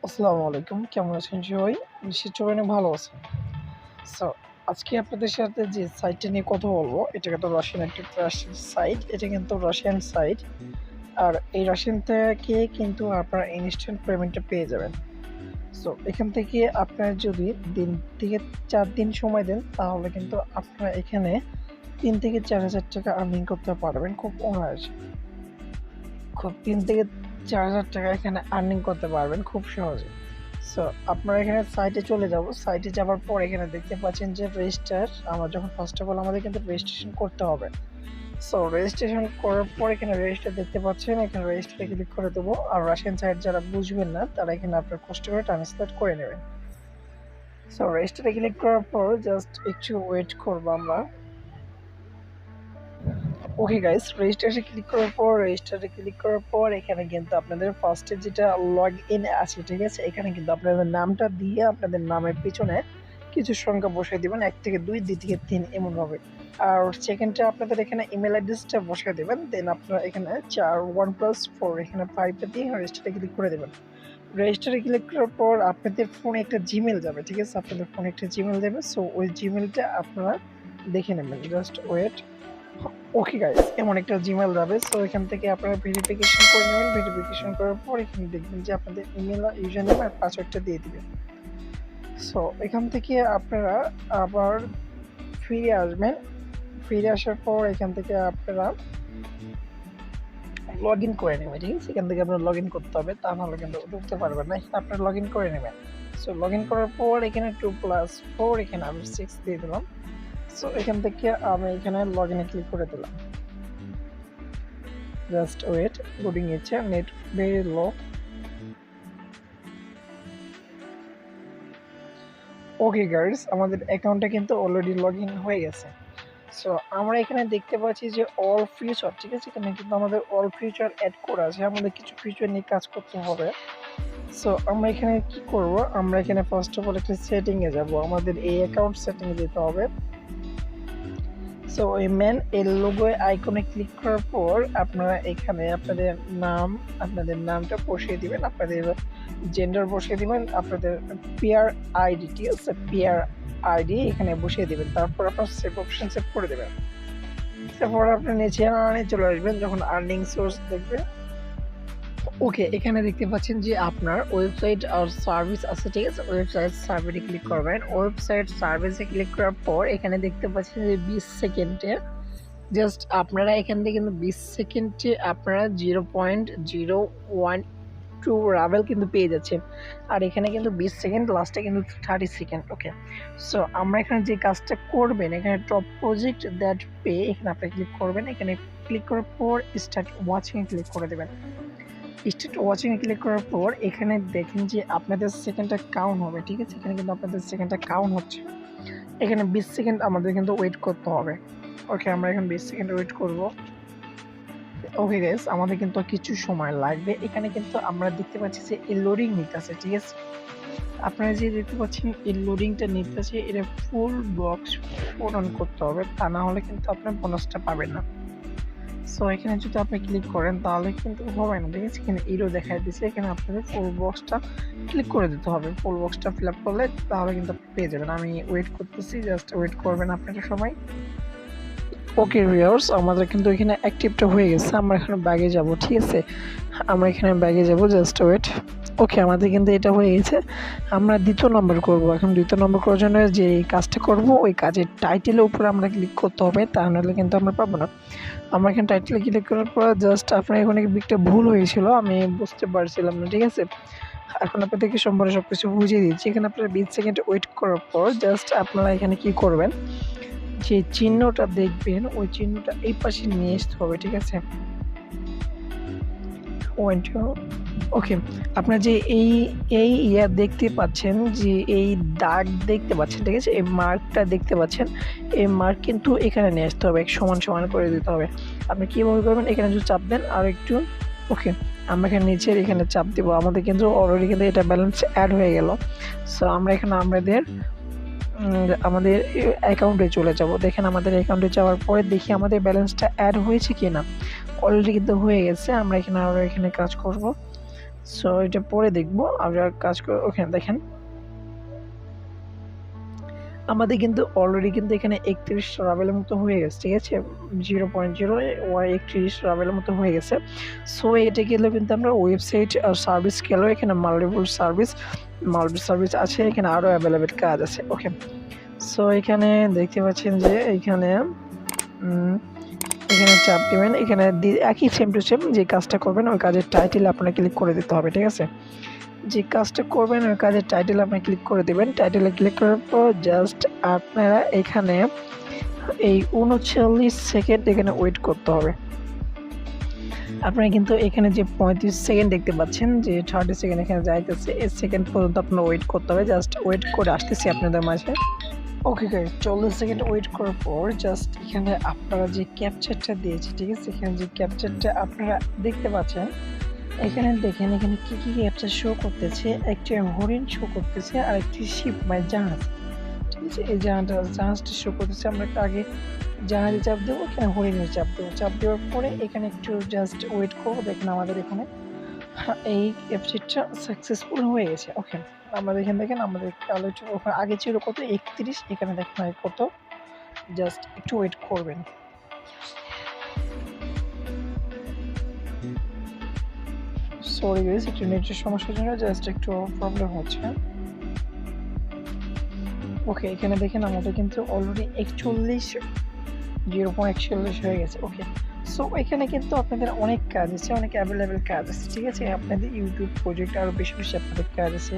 আসসালামু আলাইকুম, কেমন আছেন সবাই? নিশ্চয়ই অনেক ভালো আছেন। সো আজকে আপনাদের সাথে যে সাইটটা নিয়ে কথা বলবো, এটা কিন্তু রাশিয়ান একটা ট্রাস্টেড সাইট। এটা কিন্তু রাশিয়ান সাইট। আর এই রাশিয়ান থেকে কিন্তু আপনারা ইনস্ট্যান্ট পেমেন্টটা পেয়ে যাবেন। সো এখান থেকে আপনারা যদি ৩ থেকে ৪ দিন সময় দেন, তাহলে কিন্তু আপনারা এখানে ৩ থেকে ৪,০০০ টাকা আর্নিং করতে পারবেন খুব অনায়াসে। ৩ থেকে ৪,০০০ টাকা এখানে আর্নিং করতে পারবেন খুব সহজে। সো আপনারা এখানে সাইটে চলে যাব। সাইটে যাওয়ার পর এখানে দেখতে পাচ্ছেন যে রেজিস্টার। আমরা যখন ফার্স্ট অফ অল আমাদের কিন্তু রেজিস্ট্রেশন করতে হবে। সো রেজিস্ট্রেশন করার পর এখানে রেজিস্টার দেখতে পাচ্ছেন। এখানে রেজিস্টারে ক্লিক করে দেবো। আর রাশিয়ান সাইট যারা বুঝবেন না, তারা এখানে আপনার কষ্ট করে ট্রান্সলেট করে নেবেন। সো রেজিস্টারে ক্লিক করার পর জাস্ট একটু ওয়েট করবো আমরা। ওকে গাইস, রেজিস্টারে ক্লিক করার পর এখানে কিন্তু আপনাদের ফার্স্টে যেটা লগ ইন আছে, ঠিক আছে, এখানে কিন্তু আপনাদের নামটা দিয়ে আপনাদের নামের পিছনে কিছু সংখ্যা বসিয়ে দিবেন, 1 থেকে 2, 2 থেকে 3 এমন হবে। আর সেকেন্ডে আপনাদের এখানে ইমেল অ্যাড্রেসটা বসিয়ে দেবেন। দেন আপনারা এখানে 1+4 এখানে 5 দিয়ে রেজিস্টারে ক্লিক করে দেবেন। রেজিস্টারে ক্লিক করার পর আপনাদের ফোনে একটা জিমেল যাবে, ঠিক আছে, আপনাদের ফোনে একটা জিমেল যাবে। সো ওই জিমেলটা আপনারা দেখে নেবেন, জাস্ট ওয়েট। ওকে গাইস, এমন একটা জিমেল যাবে। সো এখান থেকে আপনারা ভেরিফিকেশন করে নেবেন। ভেরিফিকেশন করার পর এখানে দেখবেন যে আপনাদের ইমেল আর ইউজার নেম আর পাসওয়ার্ডটা দিয়ে দিবেন। সো এখান থেকে আপনারা আবার ফিরে আসবেন। ফিরে আসার পর এখান থেকে আপনারা লগ ইন করে নেবেন, ঠিক আছে। এখান থেকে আপনার লগ ইন করতে হবে, তা নাহলে কিন্তু ঢুকতে পারবেন না। এখানে আপনারা লগ ইন করে নেবেন। সো লগ ইন করার পর এখানে 2+4 এখানে আমি 6 দিয়ে দিলাম। সো এখান থেকে আমি এখানে লগ ইনে ক্লিক করে দিলাম। জাস্ট ওয়েট, লোডিং নিচ্ছে, net very low. Okay guys, আমাদের অ্যাকাউন্টটা কিন্তু অলরেডি লগ ইন হয়ে গেছে। সো আমরা এখানে দেখতে পাচ্ছি যে অল ফিচার, ঠিক আছে, এখানে কিন্তু আমাদের অল ফিচার অ্যাড করা আছে। আমাদের কিছু ফিচার নিয়ে কাজ করতে হবে। সো আমরা এখানে কি করব, আমরা এখানে ফার্স্ট অফ অল একটা সেটিংয়ে যাব। আমাদের এই অ্যাকাউন্ট সেটিংয়ে যেতে হবে। সো ওই মেন এর লোগো আইকনে ক্লিক করার পর আপনারা এখানে আপনাদের নামটা বসিয়ে দিবেন, আপনাদের জেন্ডার বসিয়ে দিবেন, আপনাদের পেয়ার আইডি, ঠিক আছে, পেয়ার আইডি এখানে বসিয়ে দিবেন। তারপর আপনার সেভ অপশন সেভ করে দেবেন। তারপর আপনি নিচে চলে আসবেন যখন আর্নিং সোর্স দেখবেন। ওকে, এখানে দেখতে পাচ্ছেন যে আপনার ওয়েবসাইট আর সার্ভিস আছে, ঠিক আছে। ওয়েবসাইট সার্ভিসে ক্লিক করবেন। ওয়েবসাইট সার্ভিসে ক্লিক করার পর এখানে দেখতে পাচ্ছেন যে 20 সেকেন্ডে জাস্ট আপনারা এখান থেকে কিন্তু 20 সেকেন্ডে আপনারা 0.012 রাভেল কিন্তু পেয়ে যাচ্ছেন। আর এখানে কিন্তু 20 সেকেন্ড, লাস্টে কিন্তু 30 সেকেন্ড। ওকে, সো আমরা এখানে যে কাজটা করবেন, এখানে টপ প্রজেক্ট দ্যাট পে এখানে আপনি ক্লিক করবেন। এখানে ক্লিক করার পর স্টার্ট ওয়াচিং ক্লিক করে দেবেন। স্টার্ট ওয়াচিং ক্লিক করার পর এখানে দেখেন যে আপনাদের সেকেন্ডটা কাউন্ট হবে, ঠিক আছে। এখানে কিন্তু আপনাদের সেকেন্ডটা কাউন্ট হচ্ছে। এখানে 20 সেকেন্ড আমাদের কিন্তু ওয়েট করতে হবে। ওকে, আমরা এখন 20 সেকেন্ড ওয়েট করব। ওকে গাইস, আমাদের কিন্তু কিছু সময় লাগবে। এখানে কিন্তু আমরা দেখতে পাচ্ছি যে এই লোডিং নিতেছে, ঠিক আছে। আপনারা যে দেখতে পাচ্ছেন এই লোডিংটা নিতেছে, এটা ফুল বক্স পূরণ করতে হবে, তা না হলে কিন্তু আপনার বোনাসটা পাবেন না। সো এখানে যদি আপনি ক্লিক করেন তাহলে কিন্তু হবে না, ঠিক আছে। এখানে ইরো দেখাই দিচ্ছে। এখানে আপনাদের ফুল বক্সটা ক্লিক করে দিতে হবে। ফুল বক্সটা ফিল আপ করলে তাহলে কিন্তু আপনি পেয়ে যাবেন। আমি ওয়েট করতেছি, জাস্ট ওয়েট করবেন আপনারা সবাই। ওকে ভিউয়ার্স, আমাদের কিন্তু এখানে অ্যাক্টিভটা হয়ে গেছে। আমরা এখানে ব্যাগে যাব, ঠিক আছে। আমরা এখানে ব্যাগে যাব, জাস্ট ওয়েট। ওকে, আমাদের কিন্তু এটা হয়ে গেছে। আমরা দ্বিতীয় নম্বর করব। এখন দ্বিতীয় নম্বর করার জন্য যে কাজটা করব, ওই কাজের টাইটেলের উপরে আমরা ক্লিক করতে হবে, তা নাহলে কিন্তু আমরা পাবো না। আমরা এখানে টাইটেলে ক্লিক করার পর জাস্ট আপনার এখানে একটা ভুল হয়েছিল, আমি বুঝতে পারছিলাম না, ঠিক আছে। এখন আপনাদেরকে সম্পূর্ণ সব কিছু বুঝিয়ে দিচ্ছি। এখানে আপনারা 20 সেকেন্ড ওয়েট করার পর জাস্ট আপনারা এখানে কি করবেন, যে চিহ্নটা দেখবেন ওই চিহ্নটা এই পাশে নিয়ে আসতে হবে, ঠিক আছে। ওকে, আপনার যে এই দেখতে পাচ্ছেন, যে এই দাগ দেখতে পাচ্ছেন, ঠিক আছে, এই মার্কটা দেখতে পাচ্ছেন, এই মার্ক কিন্তু এখানে নিয়ে আসতে হবে, সমান সমান করে দিতে হবে। আপনি কীভাবে করবেন, এখানে যদি চাপ দেন আর একটু। ওকে, আমরা এখানে নিচের এখানে চাপ দিব। আমাদের কিন্তু অলরেডি কিন্তু এটা ব্যালেন্স অ্যাড হয়ে গেল। সো আমরা এখানে আমাদের অ্যাকাউন্টে চলে যাব। দেখেন আমাদের অ্যাকাউন্টে যাওয়ার পরে দেখি আমাদের ব্যালেন্সটা অ্যাড হয়েছে কি না। অলরেডি কিন্তু হয়ে গেছে। আমরা এখানে আরও কাজ করব। সো এটা পরে দেখবো আমরা কাজ করে। ওখানে দেখেন আমাদের কিন্তু অলরেডি কিন্তু এখানে 31 রাভেলের মতো হয়ে গেছে, ঠিক আছে, 0.0 রাভেলের মতো হয়ে গেছে। সো এটা গেলেও কিন্তু আমরা ওয়েবসাইট আর সার্ভিস গেলেও এখানে মাল্টিপল সার্ভিস আছে, এখানে আরও অ্যাভেলেবেল কাজ আছে। ওকে, সো এখানে দেখতে পাচ্ছেন যে এখানে চাপ দেবেন, এখানে একই সেম টু সেম যে কাজটা করবেন ওই কাজের টাইটেল আপনাকে ক্লিক করে দিতে হবে, ঠিক আছে। যে কাজটা করবেন ওই কাজের টাইটেল আপনি ক্লিক করে দেবেন। টাইটেলে ক্লিক করার পর জাস্ট আপনারা এখানে এই 39 সেকেন্ড এখানে ওয়েট করতে হবে। আপনারা কিন্তু এখানে যে 35 সেকেন্ড দেখতে পাচ্ছেন যে 30 সেকেন্ড এখানে যাইতেছে, এই সেকেন্ড পর্যন্ত আপনার ওয়েট করতে হবে। জাস্ট ওয়েট করে আসতেছি আপনাদের মাঝে। ওকে গাইস, 40 সেকেন্ড ওয়েট করার পর জাস্ট এখানে আপনারা যে ক্যাপচারটা দিয়েছে, ঠিক আছে, এখানে যে ক্যাপচারটা আপনারা দেখতে পাচ্ছেন, এখানে দেখেন এখানে কি কি ক্যাপচার শো করতেছে। একটি হরিণ শো করতেছে আর একটি শিপ মানে জাহাজ, ঠিক আছে। এই জাহাজটা শো করতেছে। আমরা একটু আগে জাহাজে চাপ দেবো, এখানে হরিণের চাপ দেবো। চাপ দেওয়ার পরে এখানে একটু জাস্ট ওয়েট করবো। দেখেন আমাদের এখানে এই ক্যাপচারটা সাকসেসফুল হয়ে গেছে। ওকে, আমাদের এখানে দেখেন আমাদের ওখানে আগে ছিল কত 31, এখানে দেখেন কত। জাস্ট একটু ওয়েট করবেন। সরি গাইস, একটু নেটের সমস্যার জন্য জাস্ট একটু প্রবলেম হচ্ছে। ওকে, এখানে দেখেন আমাদের কিন্তু অলরেডি 0.41 হয়ে গেছে। ওকে, সো এখানে কিন্তু আপনাদের অনেক কাজ আছে, অনেক অ্যাভেলেবেল কাজ আছে, ঠিক আছে। আপনাদের ইউটিউব প্রজেক্ট আরও বেশি বেশি আপনাদের কাজ আছে।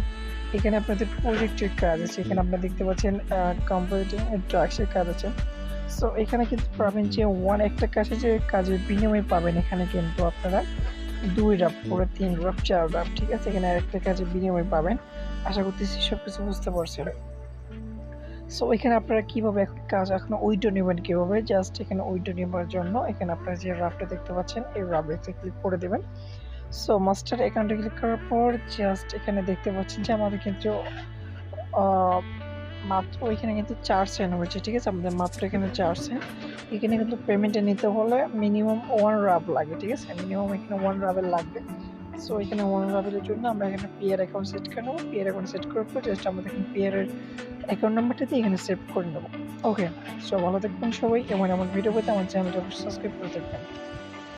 এখানে আপনাদের প্রজেক্টের কাজ আছে, এখানে আপনারা দেখতে পাচ্ছেন কম্পিউটিং ট্রাক্সের কাজ আছে। সো এখানে কিন্তু পাবেন যে একটা কাজে যে কাজের বিনিময়ে পাবেন, এখানে কিন্তু আপনারা 2 রাপ করে 3 রাপ 4 রাপ, ঠিক আছে। এখানে আরেকটা কাজের বিনিময়ে পাবেন। আশা করতেছি সব কিছু বুঝতে পারছেন। সো এখানে আপনারা কীভাবে কাজ এখন উইডো নেবেন কীভাবে, জাস্ট এখানে উইডো নেবার জন্য এখানে আপনারা যে রাফটা দেখতে পাচ্ছেন এই রাফে ক্লিক করে দেবেন। সো মাস্টার অ্যাকাউন্টে ক্লিক করার পর জাস্ট এখানে দেখতে পাচ্ছেন যে আমাদের কিন্তু মাত্র এখানে কিন্তু 4 সেন্ট হয়েছে, ঠিক আছে। আমাদের মাত্র এখানে 4 সেন্ট। এখানে কিন্তু পেমেন্টে নিতে হলে মিনিমাম 1 রাব লাগে, ঠিক আছে। মিনিমাম এখানে 1 রাবেল লাগবে। সো এখানে 1 রাবেলের জন্য আমরা এখানে পিআর অ্যাকাউন্ট সেট করে নেবো। পিআর অ্যাকাউন্ট সেট করার পর জাস্ট আমাদের এখানে পিআরের অ্যাকাউন্ট নাম্বারটা দিয়ে এখানে সেভ করে নেবো। ওকে, সো ভালো থাকবেন সবাই এবং আমার ভিডিও পেতে আমার চ্যানেলটা সাবস্ক্রাইব করে থাকবেন।